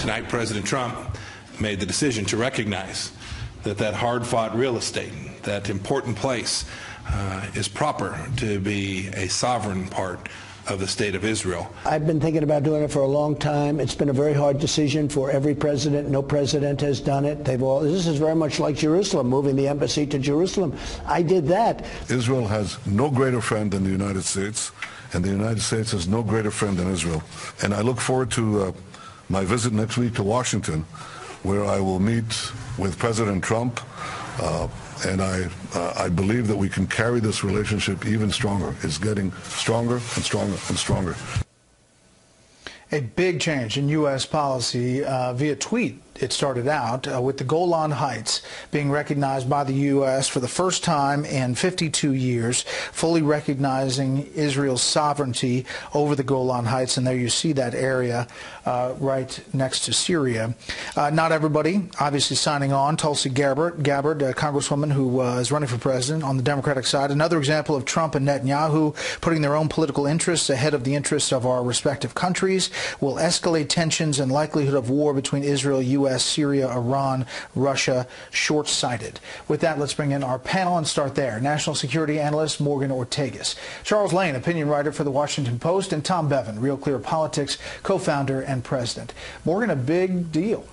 tonight President Trump made the decision to recognize that hard-fought real estate, that important place, is proper to be a sovereign part of the state of Israel. I've been thinking about doing it for a long time. It's been a very hard decision for every president. No president has done it. This is very much like Jerusalem, moving the embassy to Jerusalem. I did that. Israel has no greater friend than the United States, and the United States has no greater friend than Israel. And I look forward to my visit next week to Washington, where I will meet with President Trump, and I believe that we can carry this relationship even stronger. It's getting stronger and stronger and stronger. A big change in U.S. policy via tweet. It started out with the Golan Heights being recognized by the U.S. for the first time in 52 years, fully recognizing Israel's sovereignty over the Golan Heights. And there you see that area right next to Syria. Not everybody, obviously, signing on. Tulsi Gabbard, a congresswoman who is running for president on the Democratic side. Another example of Trump and Netanyahu putting their own political interests ahead of the interests of our respective countries will escalate tensions and likelihood of war between Israel, U.S., Syria, Iran, Russia, short-sighted. With that, let's bring in our panel and start there. National security analyst Morgan Ortagus, Charles Lane, opinion writer for The Washington Post, and Tom Bevan, Real Clear Politics co-founder and president. Morgan, a big deal.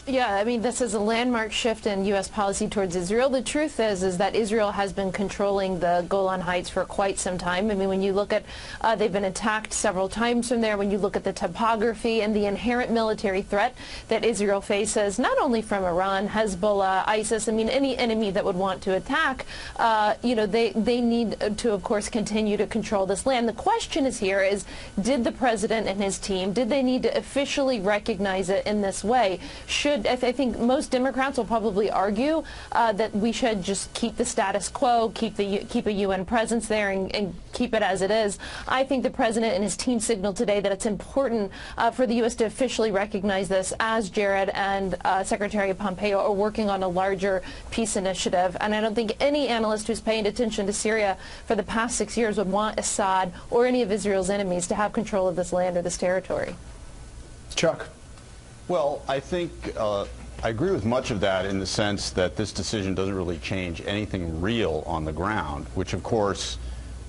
Yeah, I mean, this is a landmark shift in U.S. policy towards Israel. The truth is that Israel has been controlling the Golan Heights for quite some time. I mean, when you look at, they've been attacked several times from there. When you look at the topography and the inherent military threat that Israel faces, not only from Iran, Hezbollah, ISIS, I mean, any enemy that would want to attack, they need to, of course, continue to control this land. The question is here is, did the president and his team, did they need to officially recognize it in this way? I think most Democrats will probably argue that we should just keep the status quo, keep a UN presence there, and keep it as it is. I think the president and his team signaled today that it's important for the U.S. to officially recognize this, as Jared and Secretary Pompeo are working on a larger peace initiative. And I don't think any analyst who's paying attention to Syria for the past 6 years would want Assad or any of Israel's enemies to have control of this land or this territory. Chuck. Well, I think I agree with much of that in the sense that this decision doesn't really change anything real on the ground, which, of course,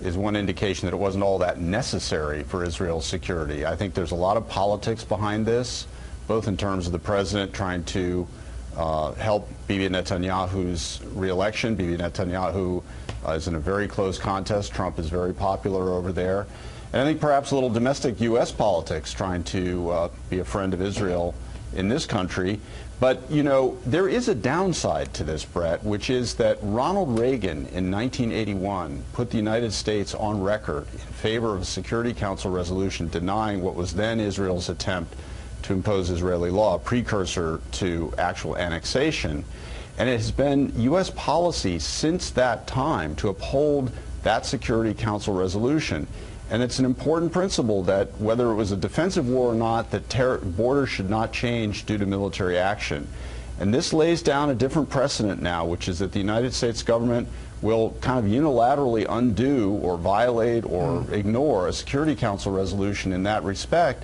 is one indication that it wasn't all that necessary for Israel's security. I think there's a lot of politics behind this, both in terms of the president trying to help Bibi Netanyahu's re-election. Bibi Netanyahu is in a very close contest. Trump is very popular over there. And I think perhaps a little domestic U.S. politics trying to be a friend of Israel in this country. But, you know, there is a downside to this, Brett, which is that Ronald Reagan in 1981 put the United States on record in favor of a Security Council resolution denying what was then Israel's attempt to impose Israeli law, a precursor to actual annexation. And it has been U.S. policy since that time to uphold that Security Council resolution. And it's an important principle that whether it was a defensive war or not, that borders should not change due to military action. And this lays down a different precedent now, which is that the United States government will kind of unilaterally undo or violate or ignore a Security Council resolution in that respect.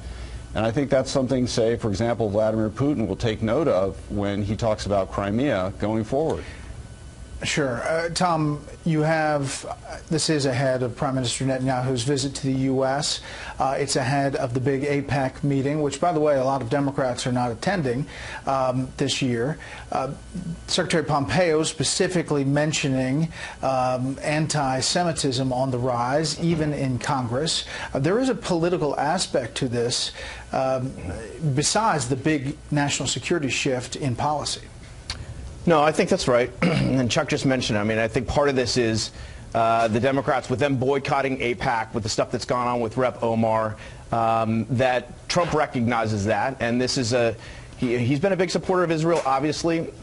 And I think that's something, say, for example, Vladimir Putin will take note of when he talks about Crimea going forward. Sure. Tom, this is ahead of Prime Minister Netanyahu's visit to the U.S. It's ahead of the big AIPAC meeting, which, by the way, a lot of Democrats are not attending this year. Secretary Pompeo specifically mentioning anti-Semitism on the rise, even in Congress. There is a political aspect to this besides the big national security shift in policy. No, I think that's right. And Chuck just mentioned it. I mean, I think part of this is the Democrats, with them boycotting AIPAC, with the stuff that's gone on with Rep. Omar, that Trump recognizes that. And this is he's been a big supporter of Israel, obviously.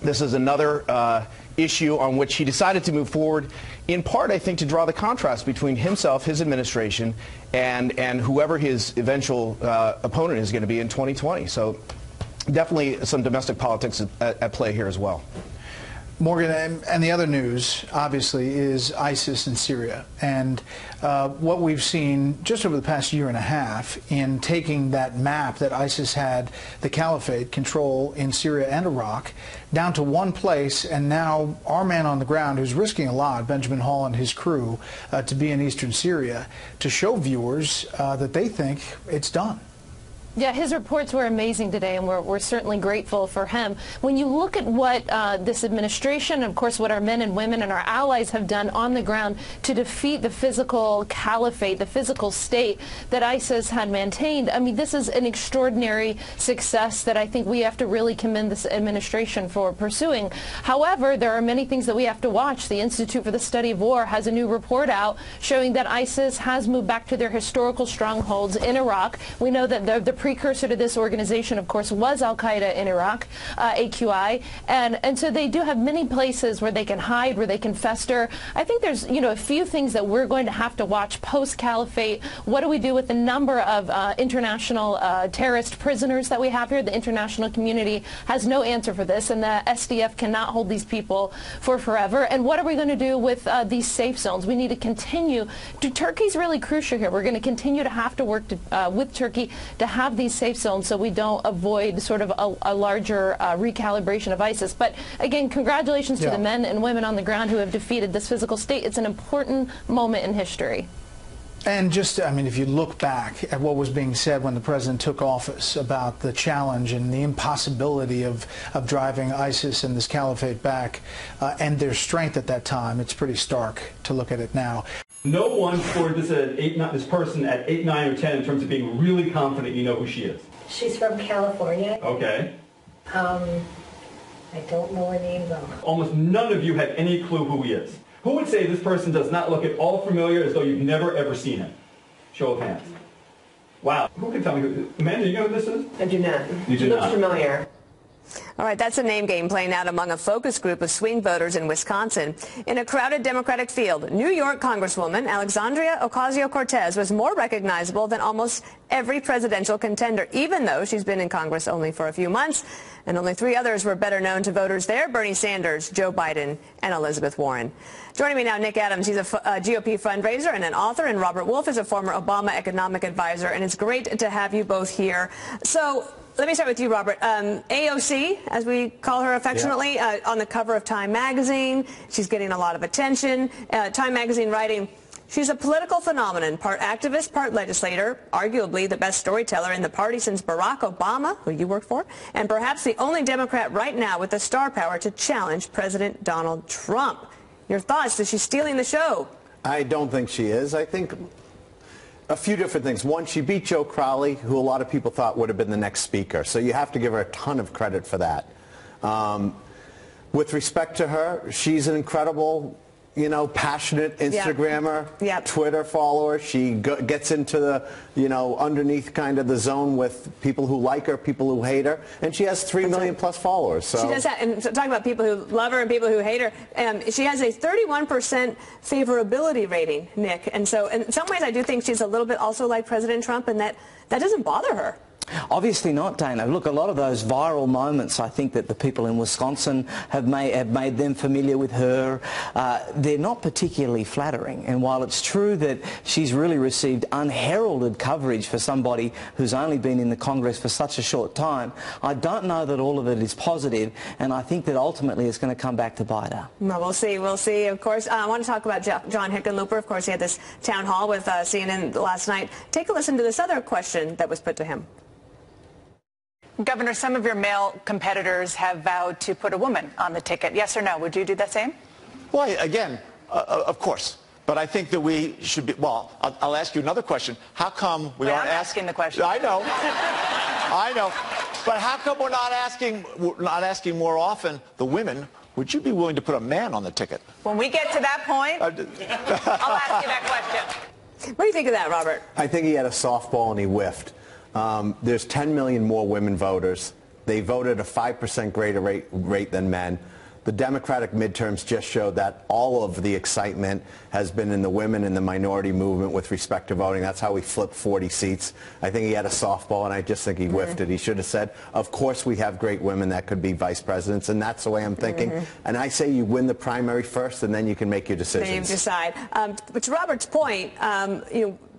This is another issue on which he decided to move forward, in part, I think, to draw the contrast between himself, his administration, and whoever his eventual opponent is going to be in 2020. So definitely some domestic politics at play here as well. Morgan, and the other news, obviously, is ISIS in Syria. And what we've seen just over the past year and a half in taking that map that ISIS had the caliphate control in Syria and Iraq down to one place, and now our man on the ground, who's risking a lot, Benjamin Hall and his crew, to be in eastern Syria, to show viewers that they think it's done. Yeah, his reports were amazing today, and we're certainly grateful for him. When you look at what this administration, and of course what our men and women and our allies have done on the ground to defeat the physical caliphate, the physical state that ISIS had maintained, I mean, this is an extraordinary success that I think we have to really commend this administration for pursuing. However, there are many things that we have to watch. The Institute for the Study of War has a new report out showing that ISIS has moved back to their historical strongholds in Iraq. We know that the precursor to this organization, of course, was Al-Qaeda in Iraq, AQI, and so they do have many places where they can hide, where they can fester. I think there's, a few things that we're going to have to watch post-caliphate. What do we do with the number of international terrorist prisoners that we have here? The international community has no answer for this, and the SDF cannot hold these people for forever. And what are we going to do with these safe zones? We need to continue. Turkey's really crucial here. We're going to continue to have to work with Turkey to have these safe zones so we don't avoid sort of a larger recalibration of ISIS. But again, congratulations to the men and women on the ground who have defeated this physical state. It's an important moment in history. And just, I mean, if you look back at what was being said when the president took office about the challenge and the impossibility of driving ISIS and this caliphate back and their strength at that time, it's pretty stark to look at it now. No one scored this person at 8, 9, or 10 in terms of being really confident you know who she is. She's from California. Okay. I don't know her name, though. Almost none of you had any clue who he is. Who would say this person does not look at all familiar as though you've never, ever seen him? Show of hands. Wow. Who can tell me who? Amanda, you know who this is? I do not. You do not. Looks familiar. All right, that's a name game playing out among a focus group of swing voters in Wisconsin. In a crowded Democratic field, New York Congresswoman Alexandria Ocasio-Cortez was more recognizable than almost every presidential contender, even though she's been in Congress only for a few months. And only 3 others were better known to voters there: Bernie Sanders, Joe Biden, and Elizabeth Warren. Joining me now, Nick Adams. He's a GOP fundraiser and an author, and Robert Wolf is a former Obama economic advisor. And it's great to have you both here. So let me start with you, Robert. AOC, as we call her affectionately, on the cover of Time magazine. She's getting a lot of attention. Time magazine writing, she's a political phenomenon, part activist, part legislator, arguably the best storyteller in the party since Barack Obama, who you worked for, and perhaps the only Democrat right now with the star power to challenge President Donald Trump. Your thoughts? Is she stealing the show? I don't think she is. I think a few different things. One, she beat Joe Crowley, who a lot of people thought would have been the next speaker. So you have to give her a ton of credit for that. With respect to her, she's an incredible, passionate Instagrammer, Twitter follower. She gets into the, underneath kind of the zone with people who like her, people who hate her, and she has 3 million plus followers. So. She does that, and talking about people who love her and people who hate her, she has a 31% favorability rating, Nick, and so in some ways I do think she's a little bit also like President Trump, and that doesn't bother her. Obviously not, Dana. Look, a lot of those viral moments, I think that the people in Wisconsin have made them familiar with her. They're not particularly flattering. And while it's true that she's really received unheralded coverage for somebody who's only been in the Congress for such a short time, I don't know that all of it is positive, and I think that ultimately it's going to come back to bite her. Well, we'll see. We'll see. Of course, I want to talk about John Hickenlooper. Of course, he had this town hall with CNN last night. Take a listen to this other question that was put to him. Governor, some of your male competitors have vowed to put a woman on the ticket. Yes or no? Would you do the same? Well, again, of course. But I think that we should be, well, I'll ask you another question. How come we aren't asking the question? I know. I know. But how come we're not asking more often the women, would you be willing to put a man on the ticket? When we get to that point, I'll ask you that question. What do you think of that, Robert? I think he had a softball and he whiffed. There's 10 million more women voters. They voted a 5% greater rate than men. the Democratic midterms just showed that all of the excitement has been in the women and the minority movement with respect to voting. That's how he flipped 40 seats. I think he had a softball, and I just think he whiffed it. He should have said, of course we have great women that could be vice presidents, and that's the way I'm thinking. And I say you win the primary first, and then you can make your decisions. Then you decide. But to Robert's point,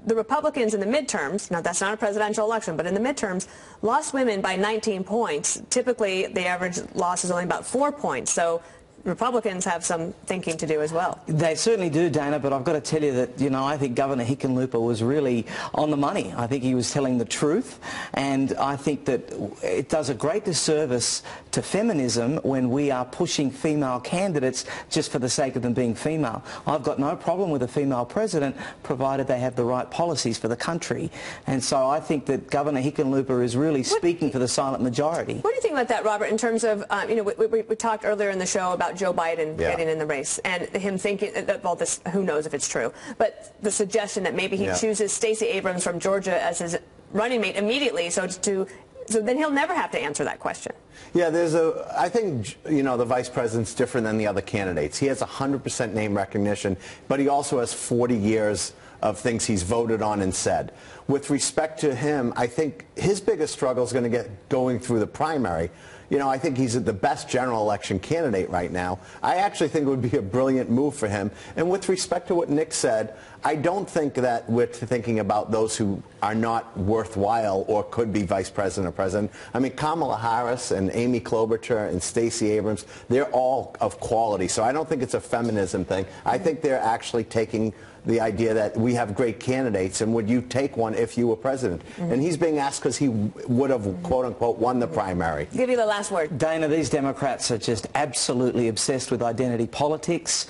the Republicans in the midterms, now that's not a presidential election, but in the midterms, lost women by 19 points. Typically, the average loss is only about 4 points. So Republicans have some thinking to do as well. They certainly do, Dana, but I've got to tell you that, I think Governor Hickenlooper was really on the money. I think he was telling the truth, and I think that it does a great disservice to feminism when we are pushing female candidates just for the sake of them being female. I've got no problem with a female president, provided they have the right policies for the country. And so I think that Governor Hickenlooper is really speaking for the silent majority. What do you think about that, Robert, in terms of, we talked earlier in the show about Joe Biden getting in the race and him thinking, well, this, who knows if it's true, but the suggestion that maybe he chooses Stacey Abrams from Georgia as his running mate immediately, so then he'll never have to answer that question. Yeah, I think, the vice president's different than the other candidates. He has 100% name recognition, but he also has 40 years of things he's voted on and said. With respect to him, I think his biggest struggle is going to get going through the primary. I think he's the best general election candidate right now. I actually think it would be a brilliant move for him. And with respect to what Nick said, I don't think that we're thinking about those who are not worthwhile or could be vice president or president. I mean, Kamala Harris and Amy Klobuchar and Stacey Abrams, they're all of quality. So I don't think it's a feminism thing. I think they're actually taking the idea that we have great candidates, and would you take one if you were president? And he's being asked because he would have, quote unquote, won the primary. Give you the last word. Dana, these Democrats are just absolutely obsessed with identity politics.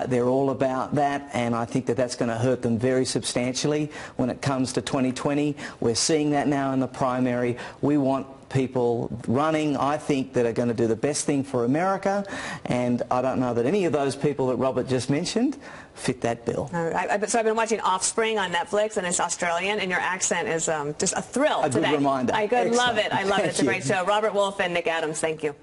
They're all about that, and I think that that's going to hurt them very substantially when it comes to 2020. We're seeing that now in the primary. We want people running, I think, that are going to do the best thing for America, and I don't know that any of those people that Robert just mentioned fit that bill. So I've been watching Offspring on Netflix, and it's Australian, and your accent is just a thrill today. A good reminder. I love it. I love it. Thank It's a great show. Robert Wolf and Nick Adams, thank you.